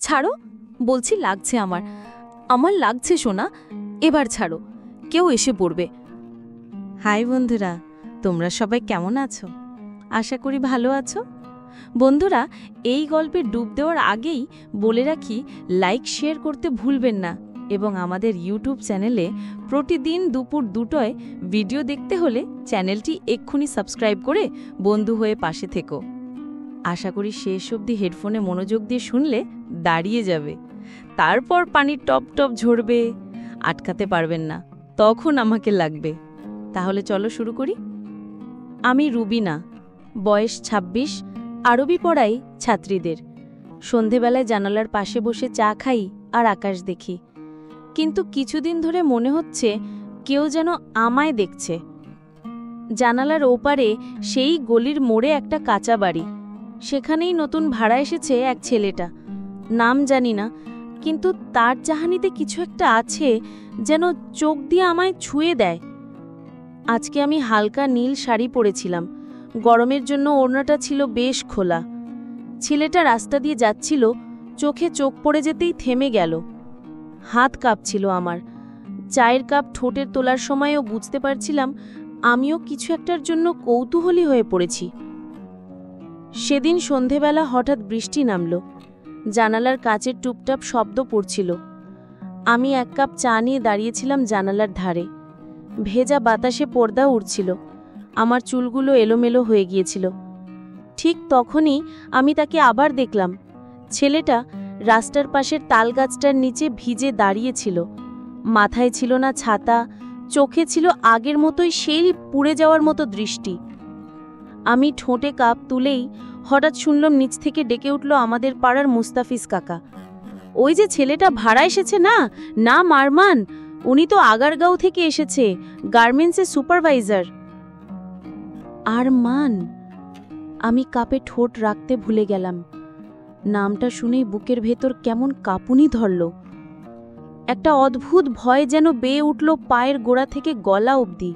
ছাড়ো, বলছি লাগছে আমার, আমার লাগছে সোনা, এবার ছাড়ো, কেউ এসে পড়বে। হাই বন্ধুরা, তোমরা সবাই কেমন আছো? আশা করি ভালো আছো। বন্ধুরা, এই গল্পে ডুব দেওয়ার আগেই বলে রাখি, লাইক শেয়ার করতে ভুলবেন না এবং আমাদের ইউটিউব চ্যানেলে প্রতিদিন দুপুর 2টায় ভিডিও দেখতে হলে চ্যানেলটি এক্ষুনি সাবস্ক্রাইব করে বন্ধু হয়ে পাশে থেকো। আশা করি শেষ অবধি হেডফোনে মনোযোগ দিয়ে শুনলে দাঁড়িয়ে যাবে, তারপর পানির টপ টপ ঝরবে, আটকাতে পারবেন না, তখন আমাকে লাগবে। তাহলে চলো শুরু করি। আমি রুবিনা, বয়স 26, আরবি পড়াই ছাত্রীদের। সন্ধেবেলায় জানালার পাশে বসে চা খাই আর আকাশ দেখি, কিন্তু কিছুদিন ধরে মনে হচ্ছে কেউ যেন আমায় দেখছে। জানালার ওপারে সেই গলির মোড়ে একটা কাঁচা বাড়ি, সেখানেই নতুন ভাড়া এসেছে এক ছেলেটা। নাম জানি না, কিন্তু তার চাহনিতে কিছু একটা আছে যেন চোখ দিয়ে আমায় ছুঁয়ে দেয়। আজকে আমি হালকা নীল শাড়ি পরেছিলাম, গরমের জন্য ওড়নাটা ছিল বেশ খোলা। ছেলেটা রাস্তা দিয়ে যাচ্ছিল, চোখে চোখ পড়ে যেতেই থেমে গেল। হাত কাঁপছিল আমার, চায়ের কাপ ঠোঁটের তোলার সময়ও বুঝতে পারছিলাম আমিও কিছু একটার জন্য কৌতূহলী হয়ে পড়েছি। সেদিন সন্ধেবেলা হঠাৎ বৃষ্টি নামল, জানালার কাচের টুপটাপ শব্দ পড়ছিল। আমি এক কাপ চা নিয়ে দাঁড়িয়েছিলাম জানালার ধারে। ভেজা বাতাসে পর্দা উড়ছিল, আমার চুলগুলো এলোমেলো হয়ে গিয়েছিল। ঠিক তখনই আমি তাকে আবার দেখলাম। ছেলেটা রাস্তার পাশের তালগাছটার নিচে ভিজে দাঁড়িয়েছিল, মাথায় ছিল না ছাতা, চোখে ছিল আগের মতোই সেই পুড়ে যাওয়ার মতো দৃষ্টি। আমি ঠোঁটে কাপ তুলেই হঠাৎ শুনলাম নিচ থেকে ডেকে উঠল আমাদের পাড়ার মুস্তাফিজ কাকা। ওই যে ছেলেটা ভাড়া এসেছে না, নাম আরমান, উনি তো আগারগাঁও থেকে এসেছে, গার্মেন্টসের সুপারভাইজার। আরমান! আমি কাপে ঠোঁট রাখতে ভুলে গেলাম। নামটা শুনেই বুকের ভেতর কেমন কাঁপুনি ধরল। একটা অদ্ভুত ভয় যেন বেয়ে উঠল পায়ের গোড়া থেকে গলা অবধি।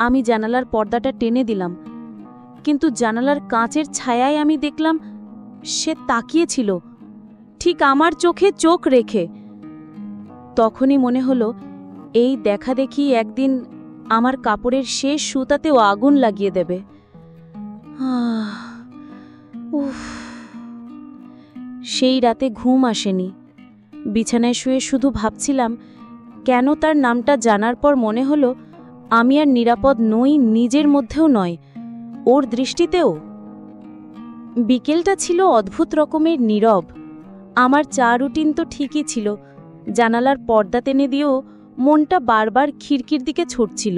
আমি জানালার পর্দাটা টেনে দিলাম, কিন্তু জানালার কাঁচের ছায়ায় আমি দেখলাম সে তাকিয়েছিল, ঠিক আমার চোখে চোখ রেখে। তখনই মনে হলো এই দেখা দেখি একদিন আমার কাপড়ের শেষ সুতাতেও আগুন লাগিয়ে দেবে। সেই রাতে ঘুম আসেনি। বিছানায় শুয়ে শুধু ভাবছিলাম কেন তার নামটা জানার পর মনে হলো আমি আর নিরাপদ নই, নিজের মধ্যেও নয়, ওর দৃষ্টিতেও। বিকেলটা ছিল অদ্ভুত রকমের নীরব। আমার চা রুটিন তো ঠিকই ছিল, জানালার পর্দা টেনে দিয়েও মনটা বারবার খিড়কির দিকে ছুটছিল।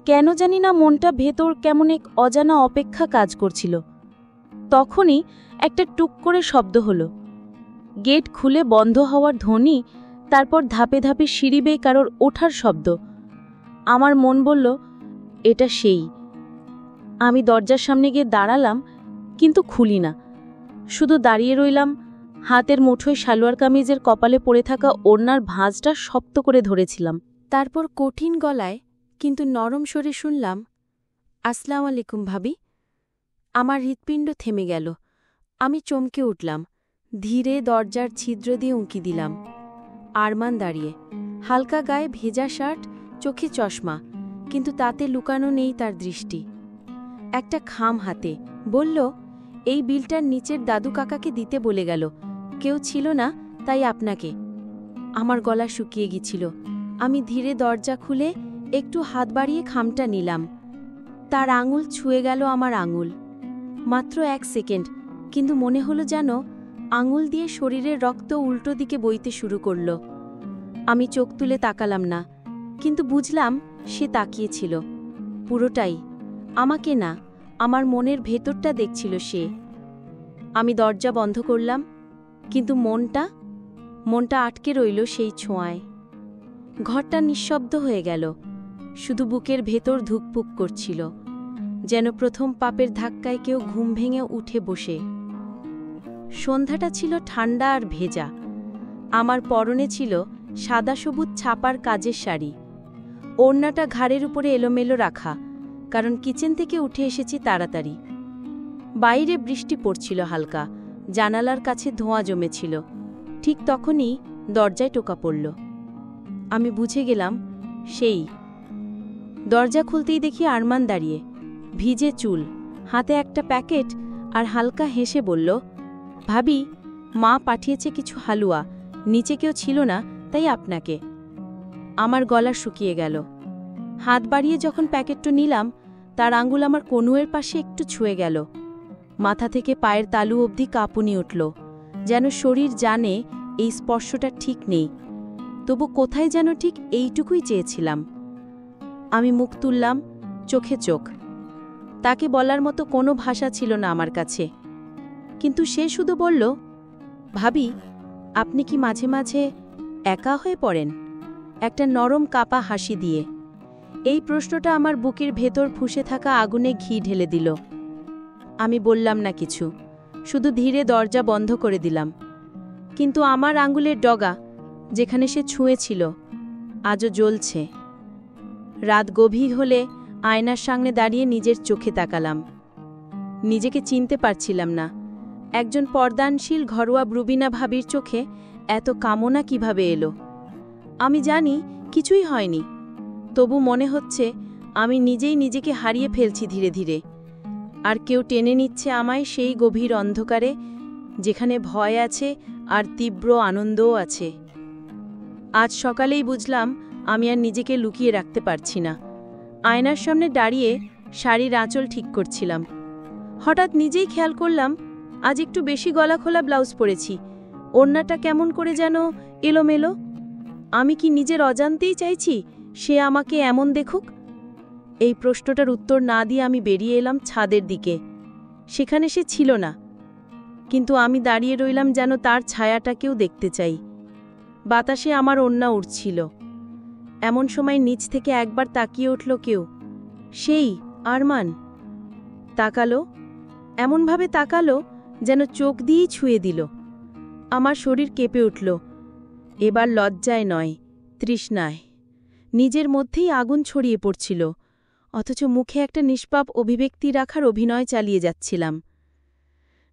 কেন জানি না মনটা ভেতর কেমন এক অজানা অপেক্ষা কাজ করছিল। তখনই একটা টুক করে শব্দ হলো, গেট খুলে বন্ধ হওয়ার ধ্বনি, তারপর ধাপে ধাপে সিঁড়ি বেয়ে কারোর ওঠার শব্দ। আমার মন বলল এটা সেই। আমি দরজার সামনে গিয়ে দাঁড়ালাম, কিন্তু খুলি না, শুধু দাঁড়িয়ে রইলাম। হাতের মুঠোয় সালোয়ার কামিজের কপালে পড়ে থাকা ওড়নার ভাঁজটা শক্ত করে ধরেছিলাম। তারপর কঠিন গলায় কিন্তু নরম স্বরে শুনলাম, আসসালামু আলাইকুম ভাবি। আমার হৃৎপিণ্ড থেমে গেল। আমি চমকে উঠলাম, ধীরে দরজার ছিদ্র দিয়ে উঁকি দিলাম। আরমান দাঁড়িয়ে, হালকা গায়ে ভেজা শার্ট, চোখে চশমা, কিন্তু তাতে লুকানো নেই তার দৃষ্টি। একটা খাম হাতে বলল, এই বিলটার নিচের দাদু কাকাকে দিতে বলে গেল, কেউ ছিল না তাই আপনাকে। আমার গলা শুকিয়ে গিয়েছিল। আমি ধীরে দরজা খুলে একটু হাত বাড়িয়ে খামটা নিলাম। তার আঙুল ছুঁয়ে গেল আমার আঙুল। মাত্র 1 সেকেন্ড, কিন্তু মনে হলো যেন আঙুল দিয়ে শরীরের রক্ত উল্টো দিকে বইতে শুরু করল। আমি চোখ তুলে তাকালাম না, কিন্তু বুঝলাম সে তাকিয়েছিল। পুরোটাই আমাকে না, আমার মনের ভেতরটা দেখছিল সে। আমি দরজা বন্ধ করলাম, কিন্তু মনটা আটকে রইল সেই ছোঁয়ায়। ঘরটা নিঃশব্দ হয়ে গেল, শুধু বুকের ভেতর ধুকপুক করছিল, যেন প্রথম পাপের ধাক্কায় কেউ ঘুম ভেঙে উঠে বসে। সন্ধ্যাটা ছিল ঠান্ডা আর ভেজা। আমার পরনে ছিল সাদা সবুজ ছাপার কাজের শাড়ি, ওড়নাটা ঘাড়ের উপরে এলোমেলো রাখা, কারণ কিচেন থেকে উঠে এসেছি তাড়াতাড়ি। বাইরে বৃষ্টি পড়ছিল হালকা, জানালার কাছে ধোঁয়া জমেছিল। ঠিক তখনই দরজায় টোকা পড়ল। আমি বুঝে গেলাম সেই। দরজা খুলতেই দেখি আরমান দাঁড়িয়ে, ভিজে চুল, হাতে একটা প্যাকেট, আর হালকা হেসে বলল, ভাবি, মা পাঠিয়েছে কিছু হালুয়া, নিচে কেউ ছিল না, তাই আপনাকে। আমার গলা শুকিয়ে গেল। হাত বাড়িয়ে যখন প্যাকেটটা নিলাম, তার আঙুল আমার কনুয়ের পাশে একটু ছুঁয়ে গেল। মাথা থেকে পায়ের তালু অবধি কাঁপুনি উঠল, যেন শরীর জানে এই স্পর্শটা ঠিক নেই। তবু কোথায় যেন ঠিক এইটুকুই চেয়েছিলাম। আমি মুখ তুললাম, চোখে চোখ। তাকে বলার মতো কোনো ভাষা ছিল না আমার কাছে, কিন্তু সে শুধু বলল, ভাবি, আপনি কি মাঝে মাঝে একা হয়ে পড়েন? একটা নরম কাপা হাসি দিয়ে। এই প্রশ্নটা আমার বুকের ভেতর ফুঁসে থাকা আগুনে ঘি ঢেলে দিল। আমি বললাম না কিছু, শুধু ধীরে দরজা বন্ধ করে দিলাম। কিন্তু আমার আঙুলের ডগা, যেখানে সে ছুঁয়েছিল, আজও জ্বলছে। রাত গভীর হলে আয়নার সামনে দাঁড়িয়ে নিজের চোখে তাকালাম। নিজেকে চিনতে পারছিলাম না। একজন পর্দানশীল ঘরোয়া ব্রুবিনা ভাবির চোখে এত কামনা কিভাবে এলো? আমি জানি কিছুই হয়নি, তবু মনে হচ্ছে আমি নিজেই নিজেকে হারিয়ে ফেলছি ধীরে ধীরে। আর কেউ টেনে নিচ্ছে আমায় সেই গভীর অন্ধকারে, যেখানে ভয় আছে আর তীব্র আনন্দও আছে। আজ সকালেই বুঝলাম আমি আর নিজেকে লুকিয়ে রাখতে পারছি না। আয়নার সামনে দাঁড়িয়ে শাড়ির আঁচল ঠিক করছিলাম। হঠাৎ নিজেই খেয়াল করলাম আজ একটু বেশি গলা খোলা ব্লাউজ পরেছি। ওড়নাটা কেমন করে যেন এলোমেলো। আমি কি নিজের অজান্তেই চাইছি সে আমাকে এমন দেখুক? এই প্রশ্নটার উত্তর না দিয়ে আমি বেরিয়ে এলাম ছাদের দিকে। সেখানে সে ছিল না, কিন্তু আমি দাঁড়িয়ে রইলাম যেন তার ছায়াটাকেও দেখতে চাই। বাতাসে আমার ওড়না উড়ছিল। এমন সময় নিচ থেকে একবার তাকিয়ে উঠল কেউ। সেই আরমান। তাকালো, এমনভাবে তাকালো যেন চোখ দিয়েই ছুঁয়ে দিল। আমার শরীর কেঁপে উঠল। এবার লজ্জায় নয়, তৃষ্ণায়। নিজের মধ্যেই আগুন ছড়িয়ে পড়ছিল, অথচ মুখে একটা নিষ্পাপ অভিব্যক্তি রাখার অভিনয় চালিয়ে যাচ্ছিলাম।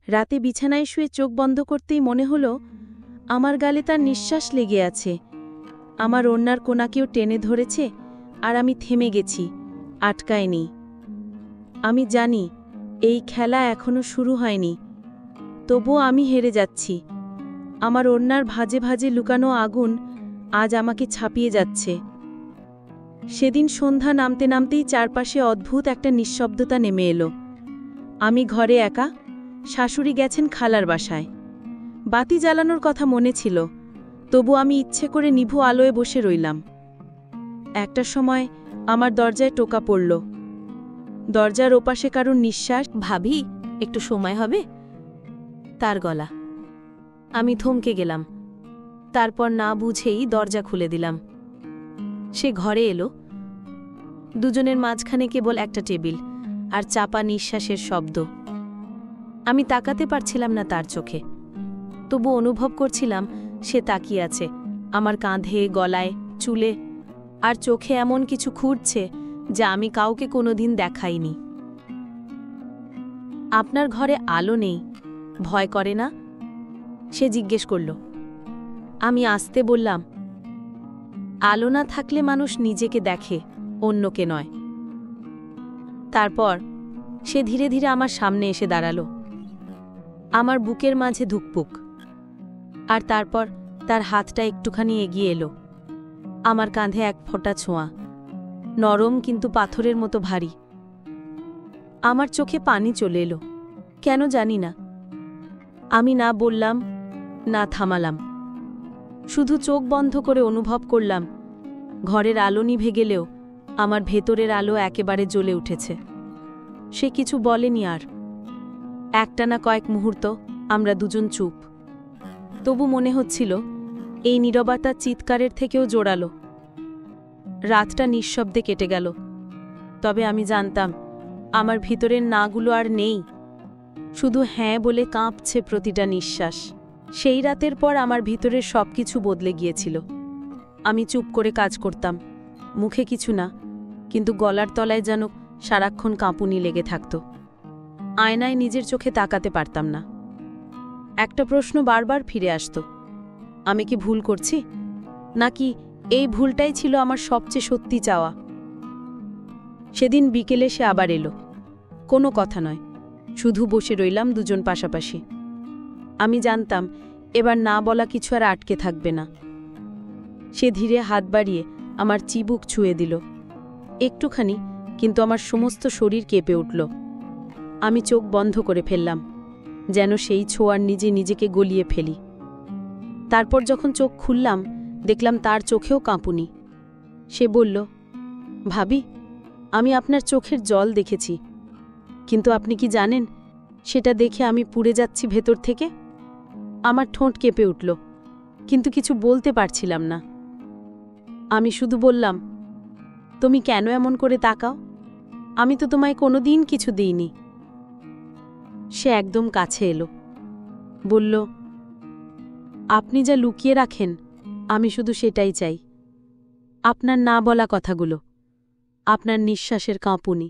রাতে বিছানায় শুয়ে চোখ বন্ধ করতেই মনে হলো আমার গালে তার নিঃশ্বাস লেগে আছে। আমার ওড়নার কোনাকেও টেনে ধরেছে, আর আমি থেমে গেছি, আটকায়নি। আমি জানি এই খেলা এখনো শুরু হয়নি, তবুও আমি হেরে যাচ্ছি। আমার ওড়নার ভাজে ভাজে লুকানো আগুন আজ আমাকে ছাপিয়ে যাচ্ছে। সেদিন সন্ধ্যা নামতে নামতেই চারপাশে অদ্ভুত একটা নিঃশব্দতা নেমে এলো। আমি ঘরে একা, শাশুড়ি গেছেন খালার বাসায়। বাতি জ্বালানোর কথা মনে ছিল, তবু আমি ইচ্ছে করে নিভু আলোয় বসে রইলাম। একটা সময় আমার দরজায় টোকা পড়ল। দরজার ওপাশে কারুর নিঃশ্বাস। ভাবি, একটু সময় হবে? তার গলা। আমি থমকে গেলাম। তারপর না বুঝেই দরজা খুলে দিলাম। সে ঘরে এলো। দুজনের মাঝখানে কেবল একটা টেবিল আর চাপা নিঃশ্বাসের শব্দ। আমি তাকাতে পারছিলাম না তার চোখে, তবু অনুভব করছিলাম সে তাকিয়ে আছে আমার কাঁধে, গলায়, চুলে, আর চোখে এমন কিছু খুঁড়ছে যা আমি কাউকে কোনোদিন দেখাইনি। আপনার ঘরে আলো নেই, ভয় করে না? সে জিজ্ঞেস করল। আমি আস্তে বললাম, আলো না থাকলে মানুষ নিজেকে দেখে, অন্যকে নয়। তারপর সে ধীরে ধীরে আমার সামনে এসে দাঁড়ালো। আমার বুকের মাঝে ধুকপুক। আর তারপর তার হাতটা একটুখানি এগিয়ে এলো। আমার কাঁধে এক ফোঁটা ছোঁয়া, নরম কিন্তু পাথরের মতো ভারী। আমার চোখে পানি চলে এলো, কেন জানি না। আমি না বললাম, না থামালাম। শুধু চোখ বন্ধ করে অনুভব করলাম ঘরের আলো নিভে গেলেও আমার ভেতরের আলো একেবারে জ্বলে উঠেছে। সে কিছু বলেনি আর। একটানা কয়েক মুহূর্ত আমরা দুজন চুপ। তবু মনে হচ্ছিল এই নীরবতা চিৎকারের থেকেও জোরালো। রাতটা নিঃশব্দে কেটে গেল, তবে আমি জানতাম আমার ভিতরের নাগুলো আর নেই, শুধু হ্যাঁ বলে কাঁপছে প্রতিটা নিঃশ্বাস। সেই রাতের পর আমার ভিতরের সবকিছু বদলে গিয়েছিল। আমি চুপ করে কাজ করতাম, মুখে কিছু না, কিন্তু গলার তলায় যেন সারাক্ষণ কাঁপুনি লেগে থাকত। আয়নায় নিজের চোখে তাকাতে পারতাম না। একটা প্রশ্ন বারবার ফিরে আসতো, আমি কি ভুল করছি, নাকি এই ভুলটাই ছিল আমার সবচেয়ে সত্যি চাওয়া। সেদিন বিকেলে সে আবার এলো। কোনো কথা নয়, শুধু বসে রইলাম দুজন পাশাপাশি। আমি জানতাম এবার না বলা কিছু আর আটকে থাকবে না। সে ধীরে হাত বাড়িয়ে আমার চিবুক ছুঁয়ে দিল, একটুখানি, কিন্তু আমার সমস্ত শরীর কেঁপে উঠল। আমি চোখ বন্ধ করে ফেললাম, যেন সেই ছোঁয়ার নিজেকে গলিয়ে ফেলি। তারপর যখন চোখ খুললাম, দেখলাম তার চোখেও কাঁপুনি। সে বলল, ভাবি, আমি আপনার চোখের জল দেখেছি, কিন্তু আপনি কি জানেন সেটা দেখে আমি পুড়ে যাচ্ছি ভেতর থেকে। আমার ঠোঁট কেঁপে উঠল, কিন্তু কিছু বলতে পারছিলাম না। আমি শুধু বললাম, তুমি কেন এমন করে তাকাও? আমি তো তোমায় কোনোদিন কিছু দিইনি। সে একদম কাছে এলো, বলল, আপনি যা লুকিয়ে রাখেন আমি শুধু সেটাই চাই, আপনার না বলা কথাগুলো, আপনার নিঃশ্বাসের কাঁপুনি।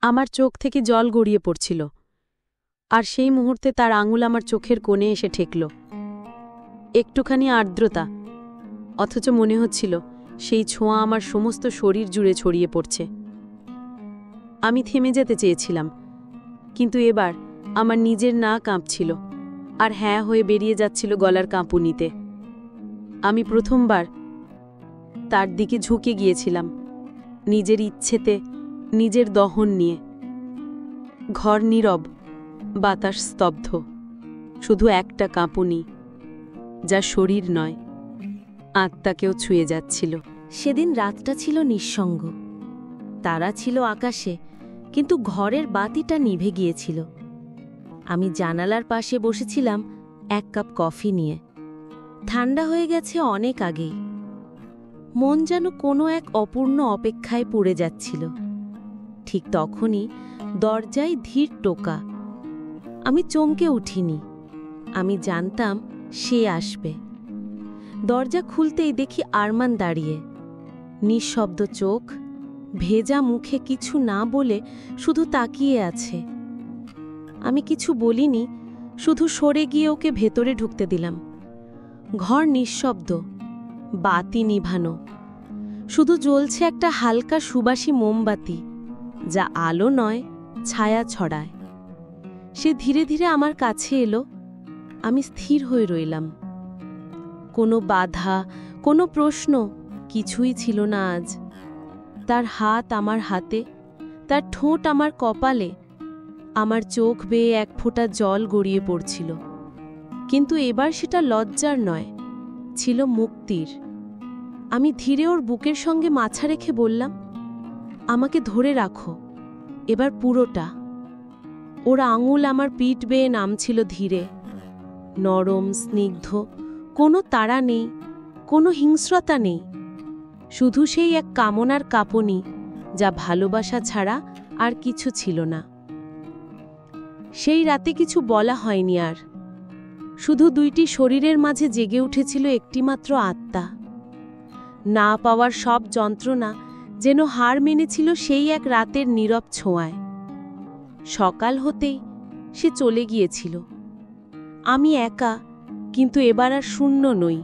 আমার চোখ থেকে জল গড়িয়ে পড়ছিল, আর সেই মুহূর্তে তার আঙুল আমার চোখের কোণে এসে ঠেকল। একটুখানি আর্দ্রতা, অথচ মনে হচ্ছিল সেই ছোঁয়া আমার সমস্ত শরীর জুড়ে ছড়িয়ে পড়ছে। আমি থেমে যেতে চেয়েছিলাম, কিন্তু এবার আমার নিজের না কাঁপছিল, আর হ্যাঁ হয়ে বেরিয়ে যাচ্ছিল গলার কাঁপুনিতে। আমি প্রথমবার তার দিকে ঝুঁকে গিয়েছিলাম, নিজের ইচ্ছেতে, নিজের দহন নিয়ে। ঘর নীরব, বাতাস স্তব্ধ, শুধু একটা কাঁপুনি, যা শরীর নয়, আত্মাকেও ছুঁয়ে যাচ্ছিল। সেদিন রাতটা ছিল নিঃসঙ্গ। তারা ছিল আকাশে, কিন্তু ঘরের বাতিটা নিভে গিয়েছিল। আমি জানালার পাশে বসেছিলাম এক কাপ কফি নিয়ে। ঠান্ডা হয়ে গেছে অনেক আগেই। মন যেন কোনো এক অপূর্ণ অপেক্ষায় পড়ে যাচ্ছিল। ঠিক তখনই দরজায় ধীর টোকা। আমি চমকে উঠিনি। আমি জানতাম সে আসবে। দরজা খুলতেই দেখি আরমান দাঁড়িয়ে, নিঃশব্দ চোখ, ভেজা মুখে, কিছু না বলে শুধু তাকিয়ে আছে। আমি কিছু বলিনি, শুধু সরে গিয়ে ওকে ভেতরে ঢুকতে দিলাম। ঘর নিঃশব্দ, বাতি নিভানো, শুধু জ্বলছে একটা হালকা সুবাসী মোমবাতি, যা আলো নয়, ছায়া ছড়ায়। সে ধীরে ধীরে আমার কাছে এলো। আমি স্থির হয়ে রইলাম। কোনো বাধা, কোনো প্রশ্ন কিছুই ছিল না আজ। তার হাত আমার হাতে, তার ঠোঁট আমার কপালে, আমার চোখ বেয়ে এক ফোঁটা জল গড়িয়ে পড়ছিল। কিন্তু এবার সেটা লজ্জার নয়, ছিল মুক্তির। আমি ধীরে ওর বুকের সঙ্গে মাথা রেখে বললাম, আমাকে ধরে রাখো, এবার পুরোটা। ওর আঙুল আমার পিঠ বেয়ে নামছিল ধীরে, নরম, স্নিগ্ধ, কোনো তাড়া নেই, কোনো হিংস্রতা নেই, শুধু সেই এক কামনার কাঁপুনি, যা ভালোবাসা ছাড়া আর কিছু ছিল না। সেই রাতে কিছু বলা হয়নি আর, শুধু দুইটি শরীরের মাঝে জেগে উঠেছিল একটিমাত্র আত্মা। না পাওয়ার সব যন্ত্রণা যেন হার মেনেছিল সেই এক রাতের নীরব ছোঁয়ায়। সকাল হতেই সে চলে গিয়েছিল। আমি একা, কিন্তু এবার আর শূন্য নই,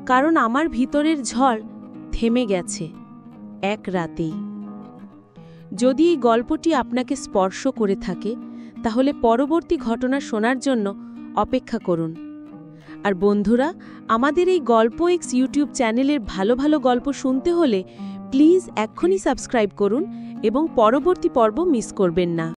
কারণ আমার ভিতরের ঝড় থেমে গেছে এক রাতেই। যদি এই গল্পটি আপনাকে স্পর্শ করে থাকে, তাহলে পরবর্তী ঘটনা শোনার জন্য অপেক্ষা করুন। আর বন্ধুরা, আমাদের এই গল্প এক্স ইউটিউব চ্যানেলের ভালো ভালো গল্প শুনতে হলে প্লিজ এক্ষুনি সাবস্ক্রাইব করুন এবং পরবর্তী পর্ব মিস করবেন না।